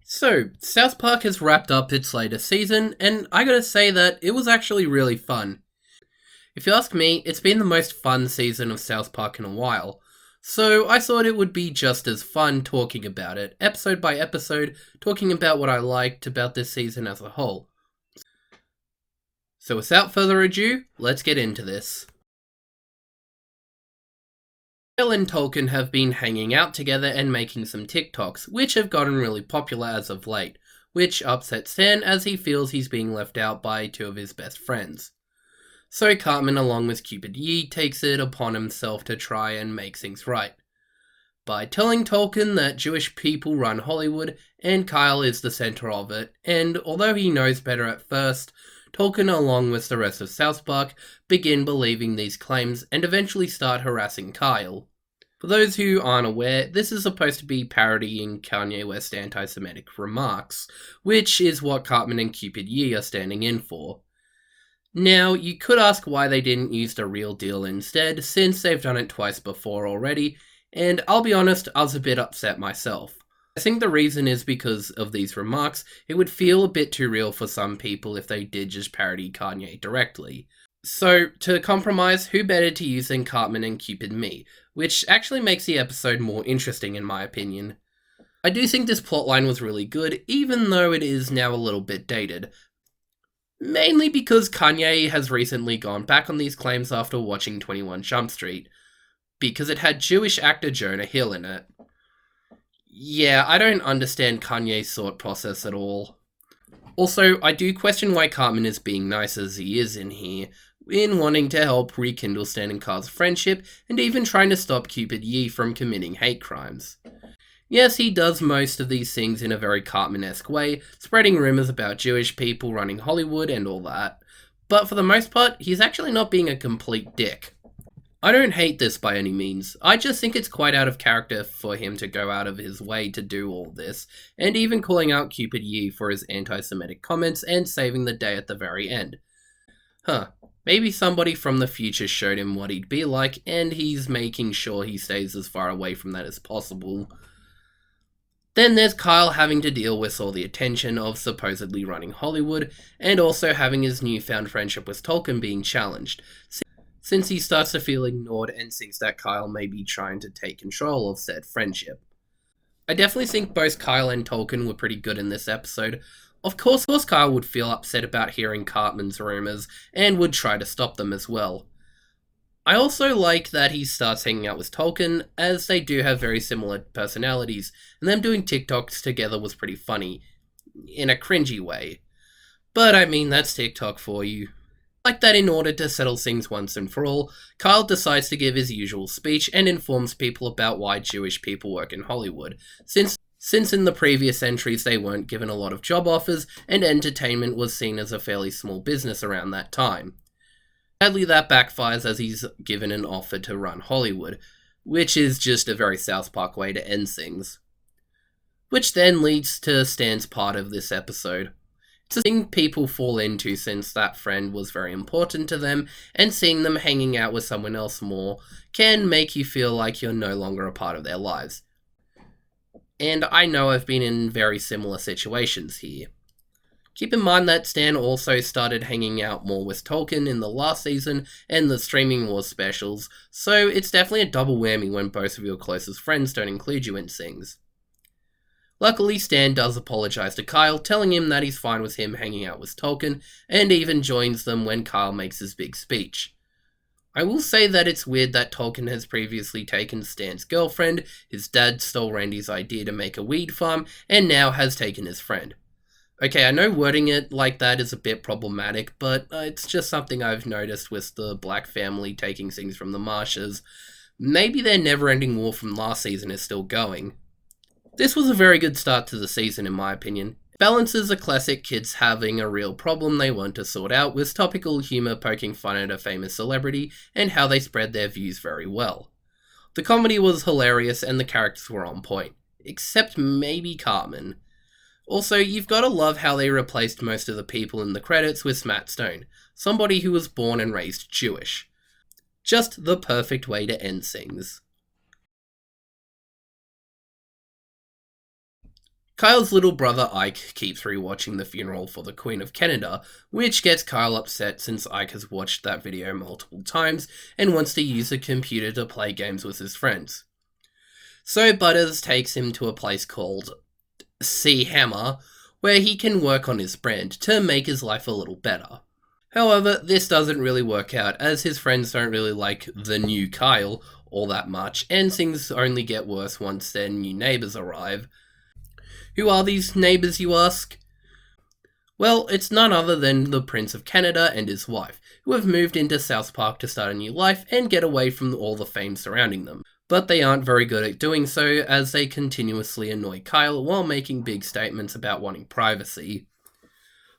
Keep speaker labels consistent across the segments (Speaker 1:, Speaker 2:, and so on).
Speaker 1: So, South Park has wrapped up its latest season, and I gotta say that it was actually really fun. If you ask me, it's been the most fun season of South Park in a while. So, I thought it would be just as fun talking about it, episode by episode, talking about what I liked about this season as a whole. So, without further ado, let's get into this. Kyle and Tolkien have been hanging out together and making some TikToks, which have gotten really popular as of late, which upsets Stan as he feels he's being left out by two of his best friends. So Cartman, along with Cupid Yee, takes it upon himself to try and make things right, by telling Tolkien that Jewish people run Hollywood and Kyle is the center of it, and although he knows better at first, Tolkien, along with the rest of South Park, begin believing these claims and eventually start harassing Kyle. For those who aren't aware, this is supposed to be parodying Kanye West's anti-Semitic remarks, which is what Cartman and Cupid Yee are standing in for. Now, you could ask why they didn't use the real deal instead, since they've done it twice before already, and I'll be honest, I was a bit upset myself. I think the reason is because of these remarks, it would feel a bit too real for some people if they did just parody Kanye directly. So, to compromise, who better to use than Cartman and Cupid Me, which actually makes the episode more interesting in my opinion. I do think this plotline was really good, even though it is now a little bit dated. Mainly because Kanye has recently gone back on these claims after watching 21 Jump Street, because it had Jewish actor Jonah Hill in it. Yeah, I don't understand Kanye's thought process at all. Also, I do question why Cartman is being nice as he is in here, in wanting to help rekindle Stan and Carl's friendship, and even trying to stop Cupid Yee from committing hate crimes. Yes, he does most of these things in a very Cartman-esque way, spreading rumours about Jewish people running Hollywood and all that, but for the most part, he's actually not being a complete dick. I don't hate this by any means, I just think it's quite out of character for him to go out of his way to do all this, and even calling out Cupid Yee for his anti-Semitic comments and saving the day at the very end. Maybe somebody from the future showed him what he'd be like, and he's making sure he stays as far away from that as possible. Then there's Kyle having to deal with all the attention of supposedly running Hollywood, and also having his newfound friendship with Tolkien being challenged, since he starts to feel ignored and thinks that Kyle may be trying to take control of said friendship. I definitely think both Kyle and Tolkien were pretty good in this episode. Of course, Kyle would feel upset about hearing Cartman's rumours, and would try to stop them as well. I also like that he starts hanging out with Tolkien, as they do have very similar personalities, and them doing TikToks together was pretty funny, in a cringy way. But I mean, that's TikTok for you. Like that in order to settle things once and for all, Kyle decides to give his usual speech and informs people about why Jewish people work in Hollywood, since in the previous entries they weren't given a lot of job offers, and entertainment was seen as a fairly small business around that time. Sadly, that backfires as he's given an offer to run Hollywood, which is just a very South Park way to end things. Which then leads to Stan's part of this episode. It's a thing people fall into since that friend was very important to them, and seeing them hanging out with someone else more can make you feel like you're no longer a part of their lives. And I know I've been in very similar situations here. Keep in mind that Stan also started hanging out more with Tolkien in the last season and the Streaming Wars specials, so it's definitely a double whammy when both of your closest friends don't include you in things. Luckily, Stan does apologise to Kyle, telling him that he's fine with him hanging out with Tolkien, and even joins them when Kyle makes his big speech. I will say that it's weird that Tolkien has previously taken Stan's girlfriend, his dad stole Randy's idea to make a weed farm, and now has taken his friend. Okay, I know wording it like that is a bit problematic, but it's just something I've noticed with the Black family taking things from the Marshes. Maybe their never-ending war from last season is still going. This was a very good start to the season in my opinion. It balances a classic kids having a real problem they want to sort out with topical humour poking fun at a famous celebrity and how they spread their views very well. The comedy was hilarious and the characters were on point, except maybe Cartman. Also, you've gotta love how they replaced most of the people in the credits with Matt Stone, somebody who was born and raised Jewish. Just the perfect way to end things. Kyle's little brother Ike keeps rewatching the funeral for the Queen of Canada, which gets Kyle upset since Ike has watched that video multiple times and wants to use the computer to play games with his friends. So Butters takes him to a place called C Hammer, where he can work on his brand to make his life a little better. However, this doesn't really work out, as his friends don't really like the new Kyle all that much, and things only get worse once their new neighbours arrive. Who are these neighbours, you ask? Well, it's none other than the Prince of Canada and his wife, who have moved into South Park to start a new life and get away from all the fame surrounding them. But they aren't very good at doing so, as they continuously annoy Kyle while making big statements about wanting privacy.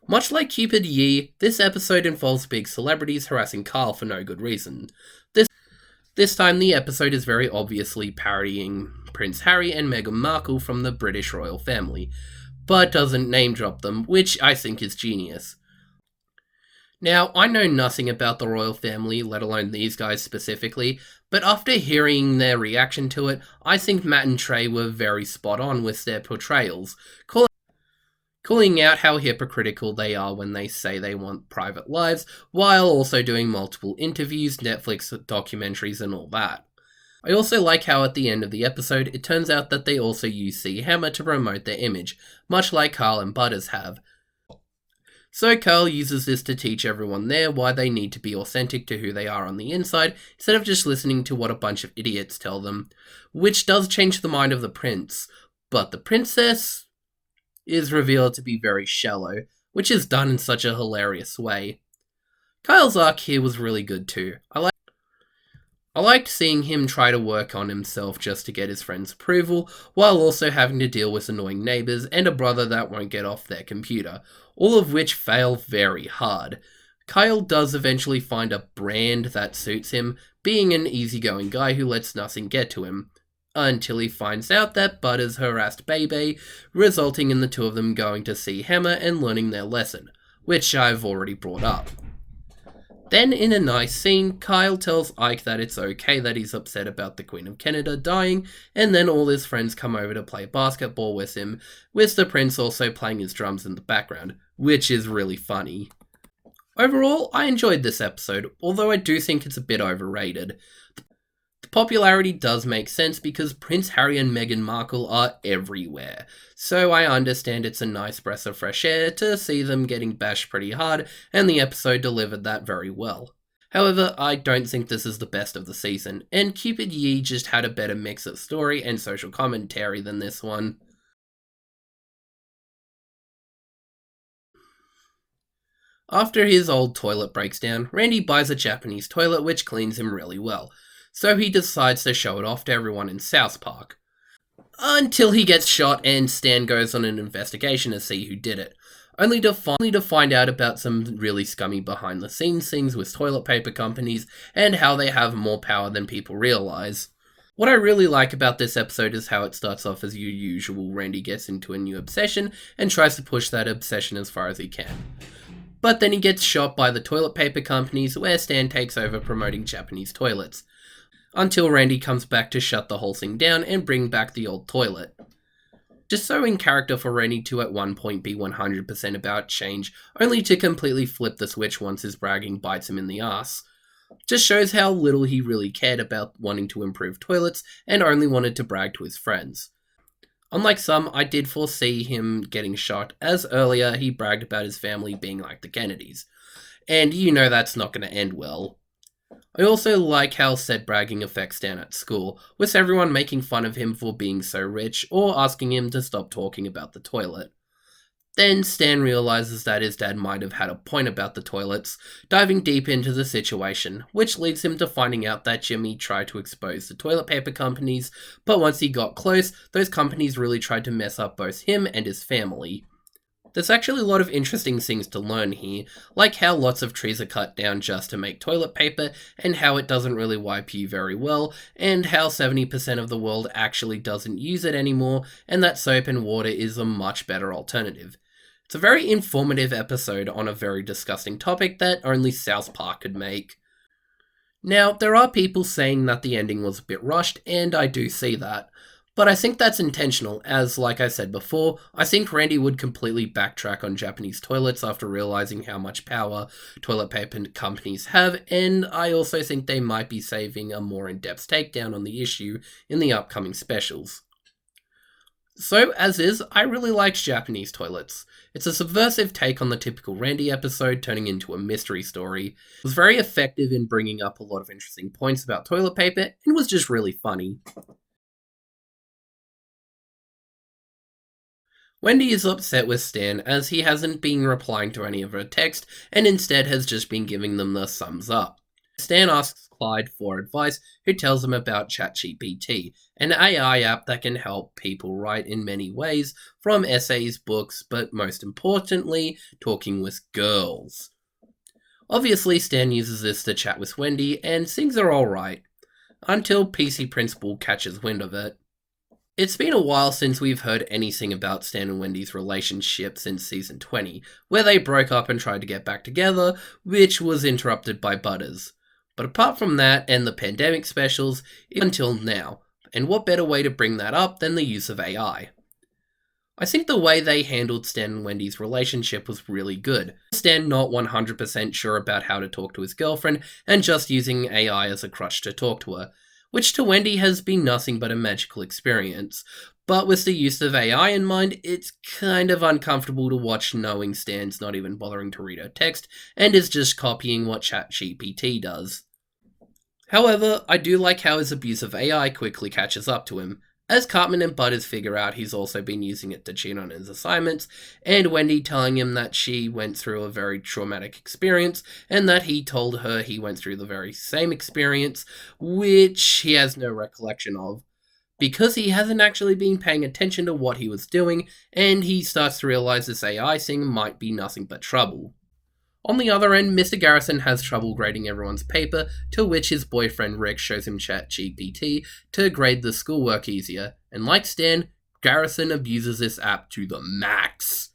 Speaker 1: Much like Cupid Yee, this episode involves big celebrities harassing Kyle for no good reason. This time the episode is very obviously parodying Prince Harry and Meghan Markle from the British royal family, but doesn't name drop them, which I think is genius. Now, I know nothing about the royal family, let alone these guys specifically, but after hearing their reaction to it, I think Matt and Trey were very spot on with their portrayals, calling out how hypocritical they are when they say they want private lives, while also doing multiple interviews, Netflix documentaries and all that. I also like how at the end of the episode, it turns out that they also use C Hammer to promote their image, much like Carl and Butters have. So Carl uses this to teach everyone there why they need to be authentic to who they are on the inside, instead of just listening to what a bunch of idiots tell them, which does change the mind of the prince, but the princess is revealed to be very shallow, which is done in such a hilarious way. Kyle's arc here was really good too. I liked seeing him try to work on himself just to get his friends' approval, while also having to deal with annoying neighbours and a brother that won't get off their computer, all of which fail very hard. Kyle does eventually find a brand that suits him, being an easygoing guy who lets nothing get to him, until he finds out that Butters harassed Bebe, resulting in the two of them going to see Hammer and learning their lesson, which I've already brought up. Then, in a nice scene, Kyle tells Ike that it's okay that he's upset about the Queen of Canada dying, and then all his friends come over to play basketball with him, with the prince also playing his drums in the background, which is really funny. Overall, I enjoyed this episode, although I do think it's a bit overrated. The popularity does make sense because Prince Harry and Meghan Markle are everywhere, so I understand it's a nice breath of fresh air to see them getting bashed pretty hard, and the episode delivered that very well. However, I don't think this is the best of the season, and Cupid Yee just had a better mix of story and social commentary than this one. After his old toilet breaks down, Randy buys a Japanese toilet which cleans him really well, so he decides to show it off to everyone in South Park. Until he gets shot and Stan goes on an investigation to see who did it, only to find out about some really scummy behind-the-scenes things with toilet paper companies and how they have more power than people realize. What I really like about this episode is how it starts off as your usual Randy gets into a new obsession and tries to push that obsession as far as he can. But then he gets shot by the toilet paper companies, where Stan takes over promoting Japanese toilets, until Randy comes back to shut the whole thing down and bring back the old toilet. Just so in character for Randy to at one point be 100% about change, only to completely flip the switch once his bragging bites him in the ass. Just shows how little he really cared about wanting to improve toilets and only wanted to brag to his friends. Unlike some, I did foresee him getting shot, as earlier he bragged about his family being like the Kennedys. And you know that's not going to end well. I also like how said bragging affects Stan at school, with everyone making fun of him for being so rich, or asking him to stop talking about the toilet. Then Stan realizes that his dad might have had a point about the toilets, diving deep into the situation, which leads him to finding out that Jimmy tried to expose the toilet paper companies, but once he got close, those companies really tried to mess up both him and his family. There's actually a lot of interesting things to learn here, like how lots of trees are cut down just to make toilet paper, and how it doesn't really wipe you very well, and how 70% of the world actually doesn't use it anymore, and that soap and water is a much better alternative. It's a very informative episode on a very disgusting topic that only South Park could make. Now, there are people saying that the ending was a bit rushed, and I do see that. But I think that's intentional, as, like I said before, I think Randy would completely backtrack on Japanese toilets after realizing how much power toilet paper companies have, and I also think they might be saving a more in-depth takedown on the issue in the upcoming specials. So, as is, I really liked Japanese toilets. It's a subversive take on the typical Randy episode, turning into a mystery story. It was very effective in bringing up a lot of interesting points about toilet paper, and was just really funny. Wendy is upset with Stan as he hasn't been replying to any of her texts and instead has just been giving them the thumbs up. Stan asks Clyde for advice, who tells him about ChatGPT, an AI app that can help people write in many ways, from essays, books, but most importantly, talking with girls. Obviously, Stan uses this to chat with Wendy, and things are alright, until PC Principal catches wind of it. It's been a while since we've heard anything about Stan and Wendy's relationship since season 20, where they broke up and tried to get back together, which was interrupted by Butters. But apart from that and the pandemic specials, until now, and what better way to bring that up than the use of AI? I think the way they handled Stan and Wendy's relationship was really good. Stan not 100% sure about how to talk to his girlfriend and just using AI as a crutch to talk to her, which to Wendy has been nothing but a magical experience. But with the use of AI in mind, it's kind of uncomfortable to watch knowing Stan's not even bothering to read her text and is just copying what ChatGPT does. However, I do like how his abuse of AI quickly catches up to him, as Cartman and Butters figure out he's also been using it to cheat on his assignments, and Wendy telling him that she went through a very traumatic experience, and that he told her he went through the very same experience, which he has no recollection of, because he hasn't actually been paying attention to what he was doing, and he starts to realize this AI thing might be nothing but trouble. On the other end, Mr. Garrison has trouble grading everyone's paper, to which his boyfriend Rick shows him ChatGPT to grade the schoolwork easier, and like Stan, Garrison abuses this app to the max.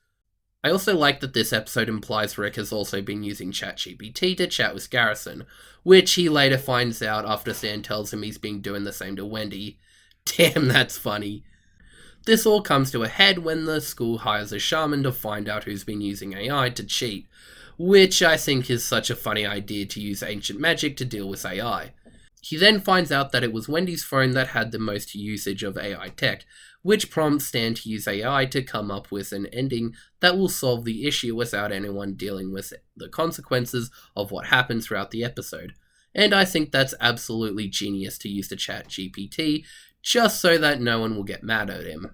Speaker 1: I also like that this episode implies Rick has also been using ChatGPT to chat with Garrison, which he later finds out after Stan tells him he's been doing the same to Wendy. Damn, that's funny. This all comes to a head when the school hires a shaman to find out who's been using AI to cheat, which I think is such a funny idea to use ancient magic to deal with AI. He then finds out that it was Wendy's phone that had the most usage of AI tech, which prompts Stan to use AI to come up with an ending that will solve the issue without anyone dealing with the consequences of what happens throughout the episode. And I think that's absolutely genius to use to chat GPT, just so that no one will get mad at him.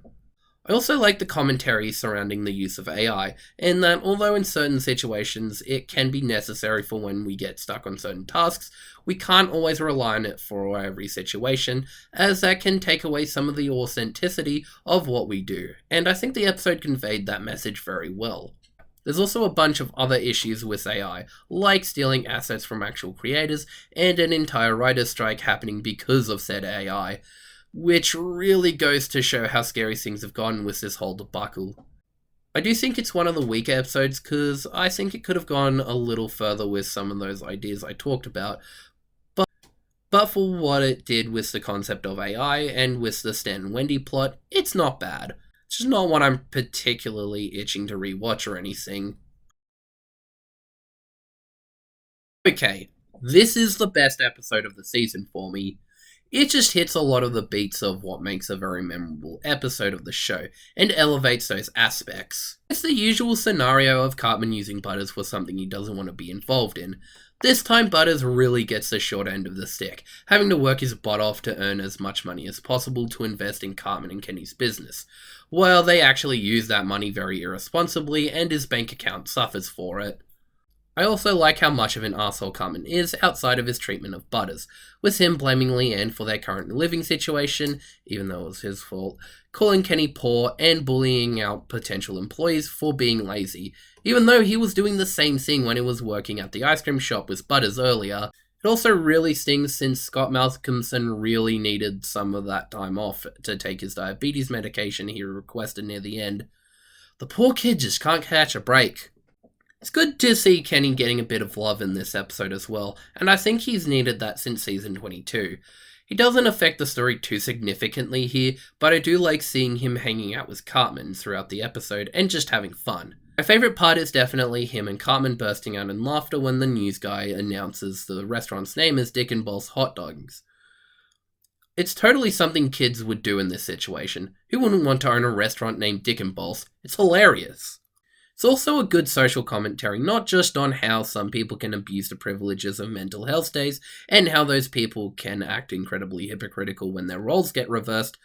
Speaker 1: I also like the commentary surrounding the use of AI, in that although in certain situations it can be necessary for when we get stuck on certain tasks, we can't always rely on it for every situation, as that can take away some of the authenticity of what we do, and I think the episode conveyed that message very well. There's also a bunch of other issues with AI, like stealing assets from actual creators, and an entire writer's strike happening because of said AI, which really goes to show how scary things have gotten with this whole debacle. I do think it's one of the weaker episodes because I think it could have gone a little further with some of those ideas I talked about, but for what it did with the concept of AI and with the Stan and Wendy plot, it's not bad. It's just not one I'm particularly itching to rewatch or anything. Okay, this is the best episode of the season for me. It just hits a lot of the beats of what makes a very memorable episode of the show, and elevates those aspects. It's the usual scenario of Cartman using Butters for something he doesn't want to be involved in. This time Butters really gets the short end of the stick, having to work his butt off to earn as much money as possible to invest in Cartman and Kenny's business, while they actually use that money very irresponsibly and his bank account suffers for it. I also like how much of an arsehole Cartman is outside of his treatment of Butters, with him blaming Leanne for their current living situation, even though it was his fault, calling Kenny poor, and bullying out potential employees for being lazy, even though he was doing the same thing when he was working at the ice cream shop with Butters earlier. It also really stings since Scott Malcolmson really needed some of that time off to take his diabetes medication he requested near the end. The poor kid just can't catch a break. It's good to see Kenny getting a bit of love in this episode as well, and I think he's needed that since season 22. He doesn't affect the story too significantly here, but I do like seeing him hanging out with Cartman throughout the episode and just having fun. My favourite part is definitely him and Cartman bursting out in laughter when the news guy announces the restaurant's name as Dick and Balls Hot Dogs. It's totally something kids would do in this situation. Who wouldn't want to own a restaurant named Dick and Balls? It's hilarious. It's also a good social commentary, not just on how some people can abuse the privileges of mental health days, and how those people can act incredibly hypocritical when their roles get reversed,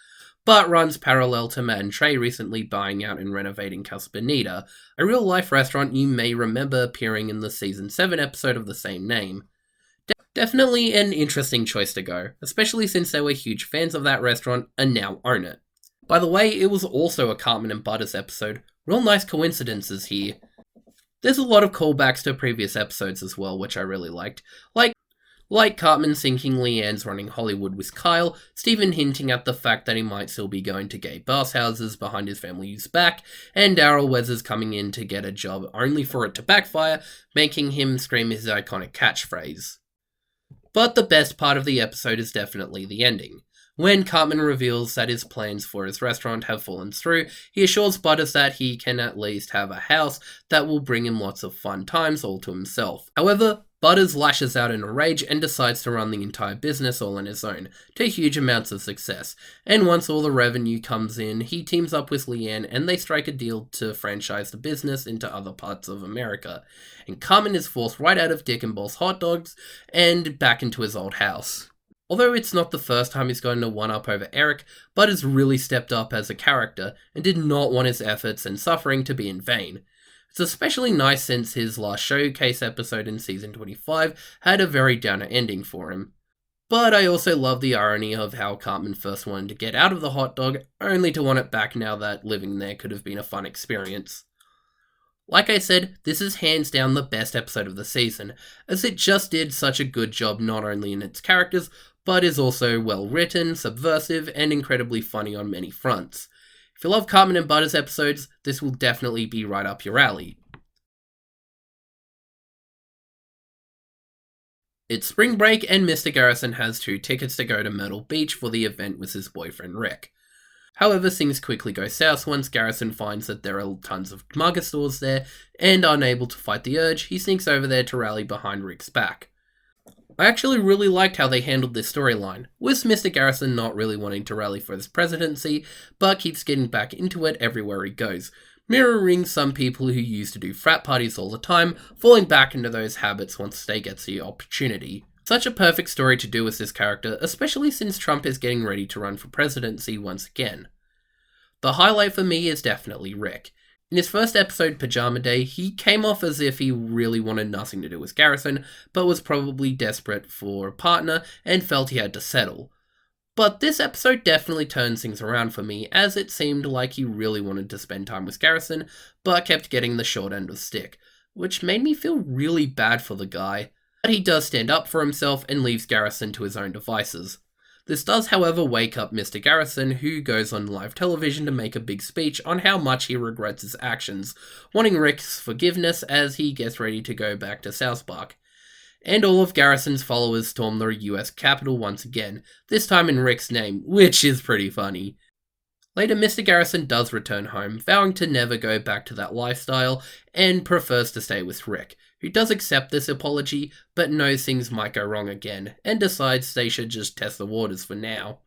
Speaker 1: but runs parallel to Matt and Trey recently buying out and renovating Casa Bonita, a real-life restaurant you may remember appearing in the Season 7 episode of the same name. Definitely an interesting choice to go, especially since they were huge fans of that restaurant and now own it. By the way, it was also a Cartman and Butters episode. Real nice coincidences here. There's a lot of callbacks to previous episodes as well, which I really liked. Like Cartman thinking Leanne's running Hollywood with Kyle, Steven hinting at the fact that he might still be going to gay bath houses behind his family's back, and Daryl Weathers coming in to get a job only for it to backfire, making him scream his iconic catchphrase. But the best part of the episode is definitely the ending. When Cartman reveals that his plans for his restaurant have fallen through, he assures Butters that he can at least have a house that will bring him lots of fun times all to himself. However, Butters lashes out in a rage and decides to run the entire business all on his own, to huge amounts of success. And once all the revenue comes in, he teams up with Leanne and they strike a deal to franchise the business into other parts of America. And Cartman is forced right out of Dick and Balls Hot Dogs and back into his old house. Although it's not the first time he's gotten a one-up over Eric, Butters really stepped up as a character and did not want his efforts and suffering to be in vain. It's especially nice since his last showcase episode in season 25 had a very downer ending for him. But I also love the irony of how Cartman first wanted to get out of the hot dog, only to want it back now that living there could have been a fun experience. Like I said, this is hands down the best episode of the season, as it just did such a good job not only in its characters, but is also well written, subversive, and incredibly funny on many fronts. If you love Cartman and Butters episodes, this will definitely be right up your alley. It's spring break and Mr. Garrison has 2 tickets to go to Myrtle Beach for the event with his boyfriend Rick. However, things quickly go south once Garrison finds that there are tons of mugger stores there, and unable to fight the urge, he sneaks over there to rally behind Rick's back. I actually really liked how they handled this storyline, with Mr. Garrison not really wanting to rally for his presidency, but keeps getting back into it everywhere he goes, mirroring some people who used to do frat parties all the time, falling back into those habits once they get the opportunity. Such a perfect story to do with this character, especially since Trump is getting ready to run for presidency once again. The highlight for me is definitely Rick. In his first episode, Pajama Day, he came off as if he really wanted nothing to do with Garrison, but was probably desperate for a partner and felt he had to settle. But this episode definitely turns things around for me, as it seemed like he really wanted to spend time with Garrison, but kept getting the short end of the stick, which made me feel really bad for the guy. But he does stand up for himself and leaves Garrison to his own devices. This does, however, wake up Mr. Garrison, who goes on live television to make a big speech on how much he regrets his actions, wanting Rick's forgiveness as he gets ready to go back to South Park. And all of Garrison's followers storm the US Capitol once again, this time in Rick's name, which is pretty funny. Later, Mr. Garrison does return home, vowing to never go back to that lifestyle, and prefers to stay with Rick, who does accept this apology, but knows things might go wrong again, and decides they should just test the waters for now.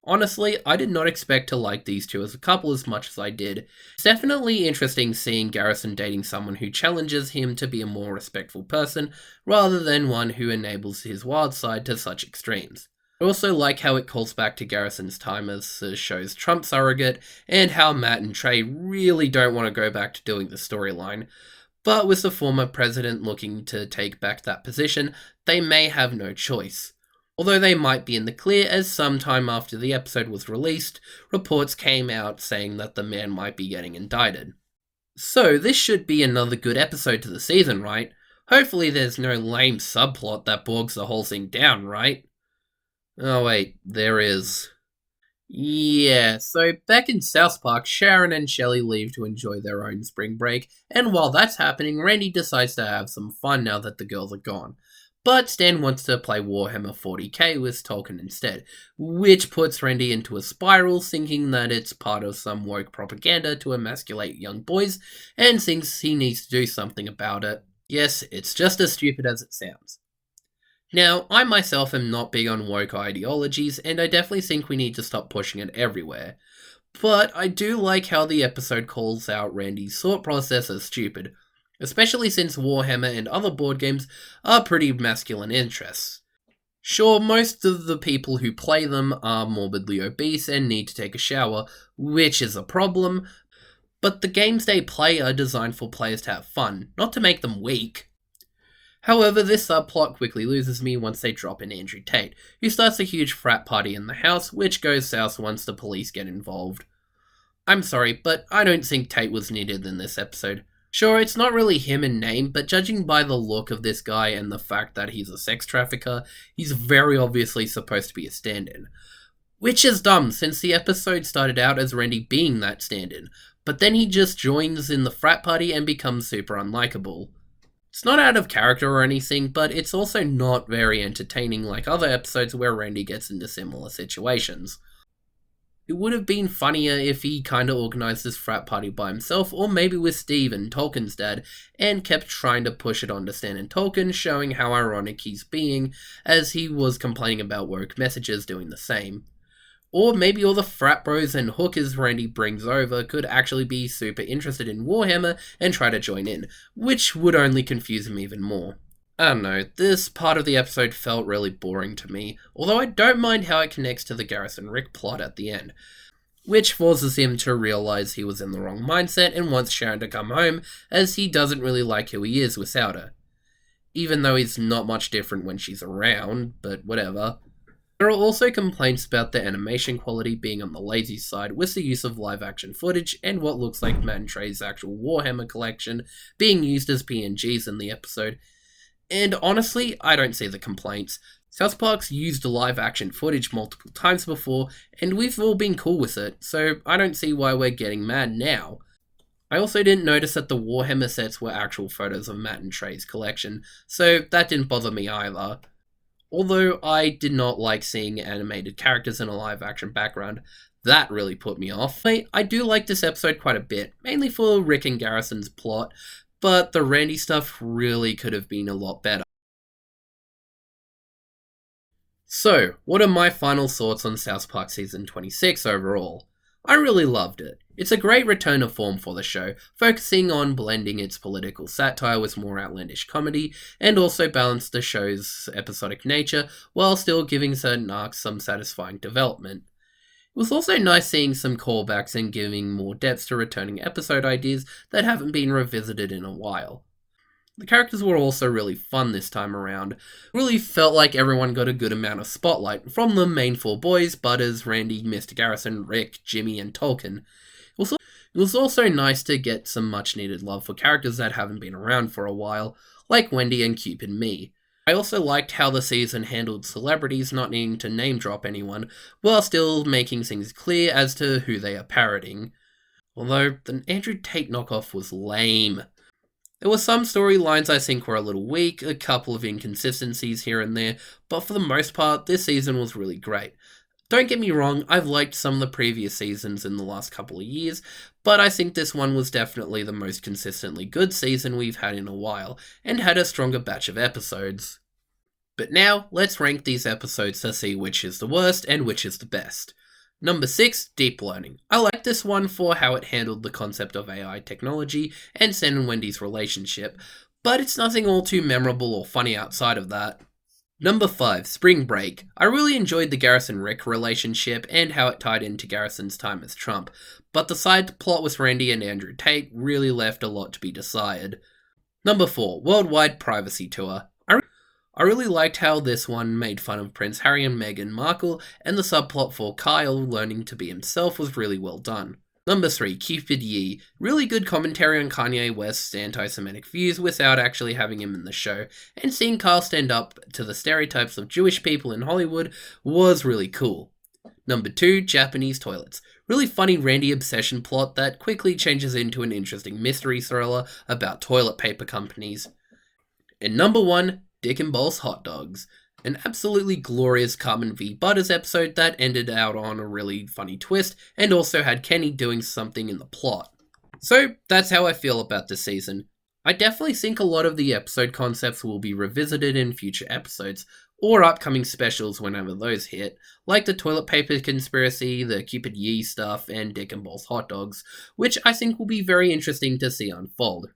Speaker 1: Honestly, I did not expect to like these two as a couple as much as I did. It's definitely interesting seeing Garrison dating someone who challenges him to be a more respectful person, rather than one who enables his wild side to such extremes. I also like how it calls back to Garrison's time as the show's Trump surrogate, and how Matt and Trey really don't want to go back to doing the storyline. But with the former president looking to take back that position, they may have no choice. Although they might be in the clear, as sometime after the episode was released, reports came out saying that the man might be getting indicted. So this should be another good episode to the season, right? Hopefully there's no lame subplot that bogs the whole thing down, right? Oh wait, there is. Yeah, so back in South Park, Sharon and Shelley leave to enjoy their own spring break, and while that's happening, Randy decides to have some fun now that the girls are gone. But Stan wants to play Warhammer 40k with Tolkien instead, which puts Randy into a spiral, thinking that it's part of some woke propaganda to emasculate young boys, and thinks he needs to do something about it. Yes, it's just as stupid as it sounds. Now, I myself am not big on woke ideologies, and I definitely think we need to stop pushing it everywhere. But I do like how the episode calls out Randy's thought process as stupid, especially since Warhammer and other board games are pretty masculine interests. Sure, most of the people who play them are morbidly obese and need to take a shower, which is a problem, but the games they play are designed for players to have fun, not to make them weak. However, this subplot quickly loses me once they drop in Andrew Tate, who starts a huge frat party in the house, which goes south once the police get involved. I'm sorry, but I don't think Tate was needed in this episode. Sure, it's not really him in name, but judging by the look of this guy and the fact that he's a sex trafficker, he's very obviously supposed to be a stand-in. Which is dumb, since the episode started out as Randy being that stand-in, but then he just joins in the frat party and becomes super unlikable. It's not out of character or anything, but it's also not very entertaining like other episodes where Randy gets into similar situations. It would have been funnier if he kinda organised this frat party by himself, or maybe with Steve and Tolkien's dad, and kept trying to push it onto Stan and Tolkien, showing how ironic he's being, as he was complaining about woke messages doing the same. Or maybe all the frat bros and hookers Randy brings over could actually be super interested in Warhammer and try to join in, which would only confuse him even more. I don't know, this part of the episode felt really boring to me, although I don't mind how it connects to the Gareth and Rick plot at the end, which forces him to realise he was in the wrong mindset and wants Sharon to come home, as he doesn't really like who he is without her. Even though he's not much different when she's around, but whatever. There are also complaints about the animation quality being on the lazy side with the use of live action footage and what looks like Matt and Trey's actual Warhammer collection being used as PNGs in the episode. And honestly, I don't see the complaints. South Park's used live action footage multiple times before, and we've all been cool with it, so I don't see why we're getting mad now. I also didn't notice that the Warhammer sets were actual photos of Matt and Trey's collection, so that didn't bother me either. Although I did not like seeing animated characters in a live-action background, that really put me off. I do like this episode quite a bit, mainly for Rick and Garrison's plot, but the Randy stuff really could have been a lot better. So, what are my final thoughts on South Park Season 26 overall? I really loved it. It's a great return to form for the show, focusing on blending its political satire with more outlandish comedy, and also balance the show's episodic nature, while still giving certain arcs some satisfying development. It was also nice seeing some callbacks and giving more depth to returning episode ideas that haven't been revisited in a while. The characters were also really fun this time around. It really felt like everyone got a good amount of spotlight, from the main four boys, Butters, Randy, Mr. Garrison, Rick, Jimmy, and Tolkien. It was also nice to get some much needed love for characters that haven't been around for a while, like Wendy and Cupid Me. I also liked how the season handled celebrities not needing to name drop anyone, while still making things clear as to who they are parodying. Although, the Andrew Tate knockoff was lame. There were some storylines I think were a little weak, a couple of inconsistencies here and there, but for the most part, this season was really great. Don't get me wrong, I've liked some of the previous seasons in the last couple of years, but I think this one was definitely the most consistently good season we've had in a while, and had a stronger batch of episodes. But now, let's rank these episodes to see which is the worst and which is the best. Number 6, Deep Learning. I like this one for how it handled the concept of AI technology and Sam and Wendy's relationship, but it's nothing all too memorable or funny outside of that. Number 5, Spring Break. I really enjoyed the Garrison-Rick relationship and how it tied into Garrison's time as Trump, but the side plot with Randy and Andrew Tate really left a lot to be desired. Number 4, Worldwide Privacy Tour. I really liked how this one made fun of Prince Harry and Meghan Markle, and the subplot for Kyle learning to be himself was really well done. Number 3, Cupid Ye. Really good commentary on Kanye West's anti-Semitic views without actually having him in the show, and seeing Kyle stand up to the stereotypes of Jewish people in Hollywood was really cool. Number 2, Japanese Toilets. Really funny Randy obsession plot that quickly changes into an interesting mystery thriller about toilet paper companies. And number 1, Dick and Balls Hot Dogs, an absolutely glorious Carmen v. Butters episode that ended out on a really funny twist and also had Kenny doing something in the plot. So that's how I feel about this season. I definitely think a lot of the episode concepts will be revisited in future episodes, or upcoming specials whenever those hit, like the toilet paper conspiracy, the Cupid Yee stuff, and Dick and Balls Hot Dogs, which I think will be very interesting to see unfold.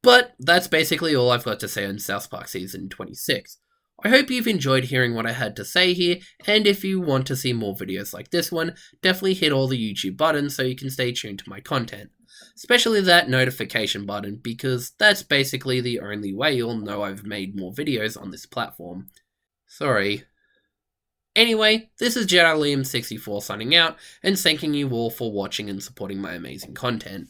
Speaker 1: But that's basically all I've got to say on South Park Season 26. I hope you've enjoyed hearing what I had to say here, and if you want to see more videos like this one, definitely hit all the YouTube buttons so you can stay tuned to my content. Especially that notification button, because that's basically the only way you'll know I've made more videos on this platform. Sorry. Anyway, this is Jedi-Liam 64 signing out, and thanking you all for watching and supporting my amazing content.